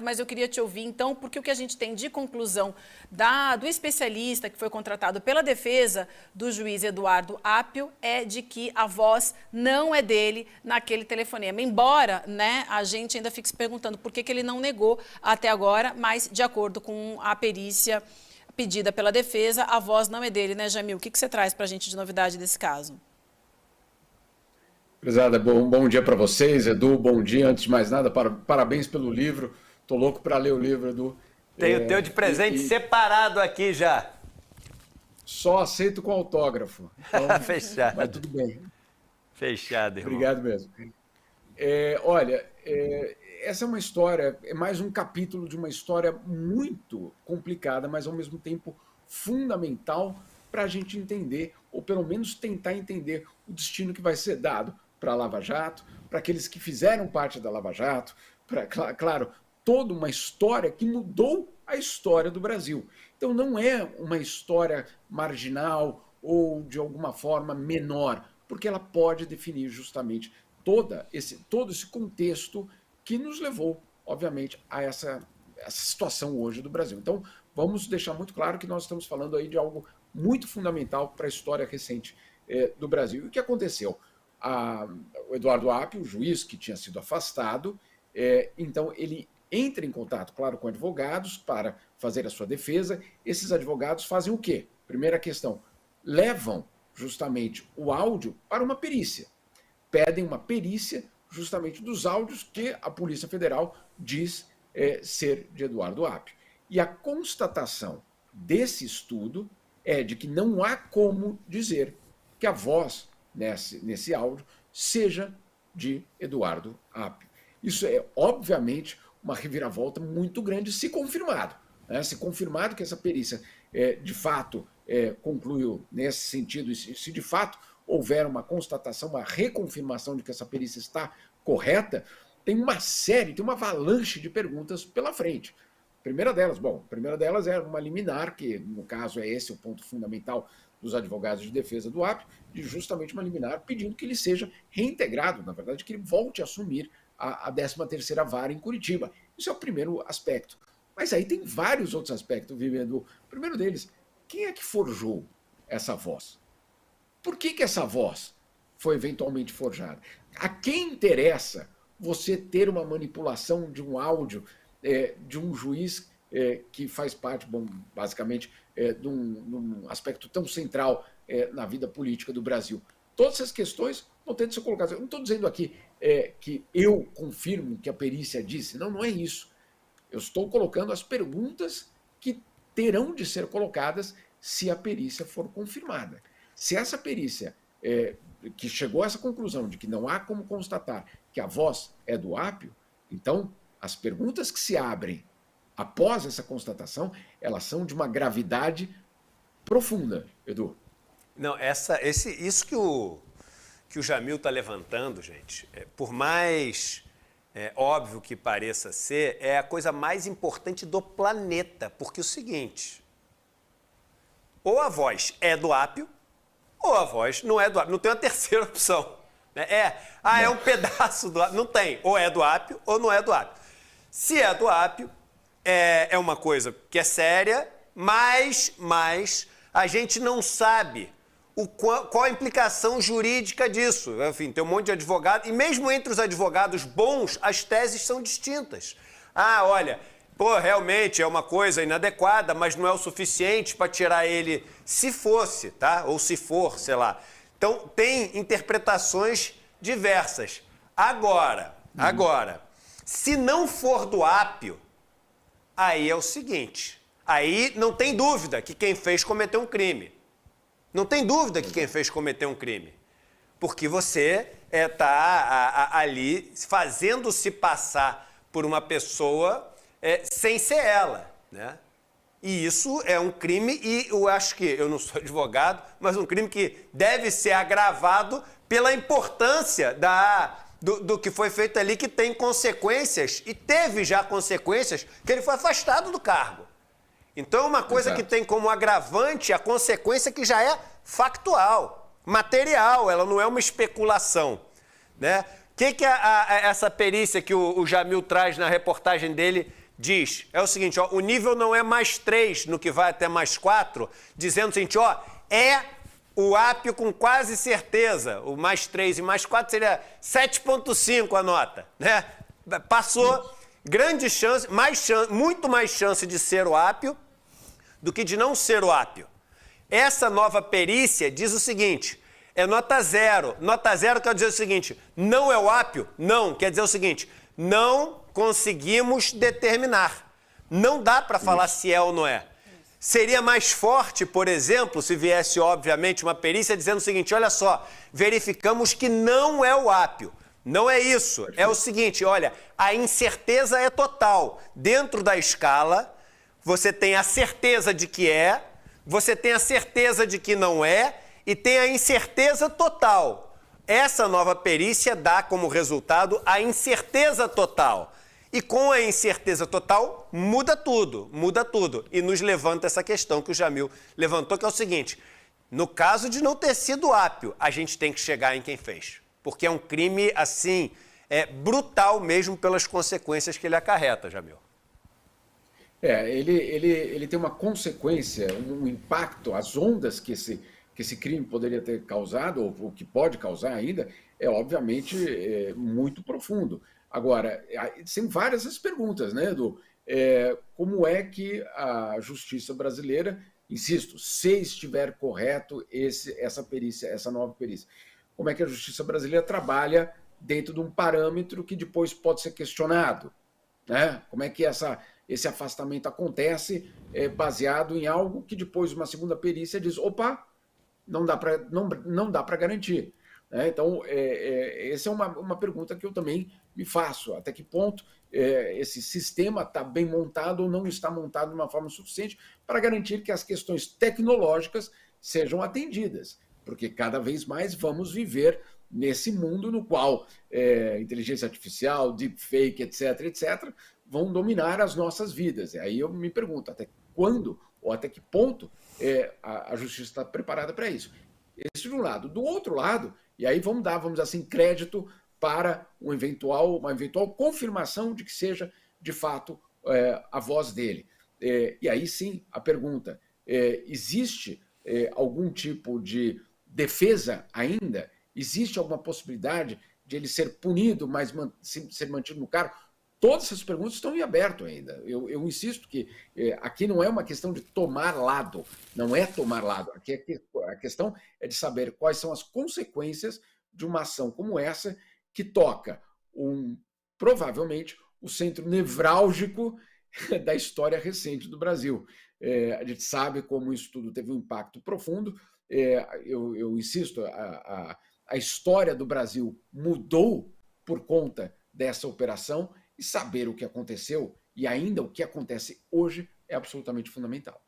Mas eu queria te ouvir, então, porque o que a gente tem de conclusão do especialista que foi contratado pela defesa do juiz Eduardo Apio é de que a voz não é dele naquele telefonema. Embora, né, a gente ainda fique se perguntando por que ele não negou até agora, mas de acordo com a perícia pedida pela defesa, a voz não é dele, né, Jamil? O que você traz para a gente de novidade desse caso? Prezada, bom dia para vocês, Edu, bom dia. Antes de mais nada, parabéns pelo livro. Tô louco para ler o livro, Edu. Tem o teu de presente separado aqui já. Só aceito com autógrafo. Então, fechado. Mas tudo bem. Fechado, irmão. Obrigado mesmo. Olha, essa é uma história, é mais um capítulo de uma história muito complicada, mas ao mesmo tempo fundamental para a gente entender, ou pelo menos tentar entender o destino que vai ser dado para a Lava Jato, para aqueles que fizeram parte da Lava Jato, para, claro, toda uma história que mudou a história do Brasil. Então não é uma história marginal ou de alguma forma menor, porque ela pode definir justamente todo esse contexto que nos levou, obviamente, a essa situação hoje do Brasil. Então vamos deixar muito claro que nós estamos falando aí de algo muito fundamental para a história recente do Brasil. E o que aconteceu? O Eduardo Apio, o juiz que tinha sido afastado, então ele entra em contato, claro, com advogados para fazer a sua defesa. Esses advogados fazem o quê? Primeira questão, levam justamente o áudio para uma perícia. Pedem uma perícia justamente dos áudios que a Polícia Federal diz ser de Eduardo Apio. E a constatação desse estudo é de que não há como dizer que a voz nesse áudio seja de Eduardo Apio. Isso é, obviamente, uma reviravolta muito grande, se confirmado. Né? Se confirmado que essa perícia, de fato, concluiu nesse sentido, e se de fato houver uma constatação, uma reconfirmação de que essa perícia está correta, tem uma avalanche de perguntas pela frente. A primeira delas é uma liminar, que no caso é esse o ponto fundamental dos advogados de defesa do Apio, de justamente uma liminar pedindo que ele seja reintegrado, na verdade, que ele volte a assumir a 13ª Vara em Curitiba. Isso é o primeiro aspecto. Mas aí tem vários outros aspectos, Edu. O primeiro deles, quem é que forjou essa voz? Por que essa voz foi eventualmente forjada? A quem interessa você ter uma manipulação de um áudio de um juiz que faz parte, basicamente, de um aspecto tão central na vida política do Brasil? Todas essas questões vão ter de ser colocadas. Eu não estou dizendo aqui que eu confirmo que a perícia disse. Não é isso. Eu estou colocando as perguntas que terão de ser colocadas se a perícia for confirmada. Se essa perícia, que chegou a essa conclusão de que não há como constatar que a voz é do Apio, então as perguntas que se abrem após essa constatação, elas são de uma gravidade profunda, Edu. Não, isso que o Jamil está levantando, gente, por mais óbvio que pareça ser, é a coisa mais importante do planeta, porque é o seguinte, ou a voz é do Apio, ou a voz não é do Apio, não tem uma terceira opção. Né? É um pedaço do Apio, não tem, ou é do Apio ou não é do Apio. Se é do Apio, é uma coisa que é séria, mas a gente não sabe qual a implicação jurídica disso. Enfim, tem um monte de advogado, e mesmo entre os advogados bons, as teses são distintas. Olha, realmente é uma coisa inadequada, mas não é o suficiente para tirar ele, se fosse, tá? Ou se for, sei lá. Então, tem interpretações diversas. Agora, se não for do Apio, aí é o seguinte, aí não tem dúvida que quem fez cometeu um crime. Não tem dúvida que quem fez cometeu um crime. Porque você está ali fazendo-se passar por uma pessoa sem ser ela, né? E isso é um crime, e eu acho que, eu não sou advogado, mas um crime que deve ser agravado pela importância do que foi feito ali, que tem consequências, e teve já consequências, que ele foi afastado do cargo. Então é uma coisa que tem como agravante a consequência que já é factual, material, ela não é uma especulação, né? O que essa perícia que o Jamil traz na reportagem dele diz, é o seguinte, ó, o nível não é +3 no que vai até +4, dizendo o seguinte, ó, é o ápio com quase certeza, o +3 e +4 seria 7,5 a nota, né? Passou, grande chance, muito mais chance de ser o ápio do que de não ser o ápio. Essa nova perícia diz o seguinte, é nota 0. Nota 0 quer dizer o seguinte, não é o ápio? Não, quer dizer o seguinte, não conseguimos determinar. Não dá para falar se é ou não é. Seria mais forte, por exemplo, se viesse, obviamente, uma perícia dizendo o seguinte, olha só, verificamos que não é o ápio. Não é isso. É o seguinte, olha, a incerteza é total. Dentro da escala, você tem a certeza de que é, você tem a certeza de que não é e tem a incerteza total. Essa nova perícia dá como resultado a incerteza total. E com a incerteza total, muda tudo. E nos levanta essa questão que o Jamil levantou, que é o seguinte, no caso de não ter sido ápio, a gente tem que chegar em quem fez. Porque é um crime, assim, brutal mesmo pelas consequências que ele acarreta, Jamil. Ele tem uma consequência, um impacto, as ondas que esse crime poderia ter causado, ou que pode causar ainda, obviamente muito profundo. Agora, tem várias as perguntas, né, como é que a justiça brasileira, insisto, se estiver correto essa perícia, essa nova perícia, como é que a justiça brasileira trabalha dentro de um parâmetro que depois pode ser questionado, né? Como é que esse afastamento acontece baseado em algo que depois uma segunda perícia diz, opa, não dá para garantir. Né? Então, essa é uma pergunta que eu também me faço. Até que ponto esse sistema está bem montado ou não está montado de uma forma suficiente para garantir que as questões tecnológicas sejam atendidas. Porque cada vez mais vamos viver nesse mundo no qual inteligência artificial, deepfake, etc., vão dominar as nossas vidas. E aí eu me pergunto, até quando ou até que ponto a justiça está preparada para isso? Esse de um lado. Do outro lado, e aí vamos dizer assim, crédito para uma eventual confirmação de que seja, de fato, a voz dele. E aí sim, a pergunta, existe algum tipo de defesa ainda? Existe alguma possibilidade de ele ser punido, mas ser mantido no cargo? Todas essas perguntas estão em aberto ainda. Eu insisto que aqui não é uma questão de tomar lado, não é tomar lado. Aqui a questão é de saber quais são as consequências de uma ação como essa que toca provavelmente o centro nevrálgico da história recente do Brasil. A gente sabe como isso tudo teve um impacto profundo. Eu insisto, a história do Brasil mudou por conta dessa operação, e saber o que aconteceu e ainda o que acontece hoje é absolutamente fundamental.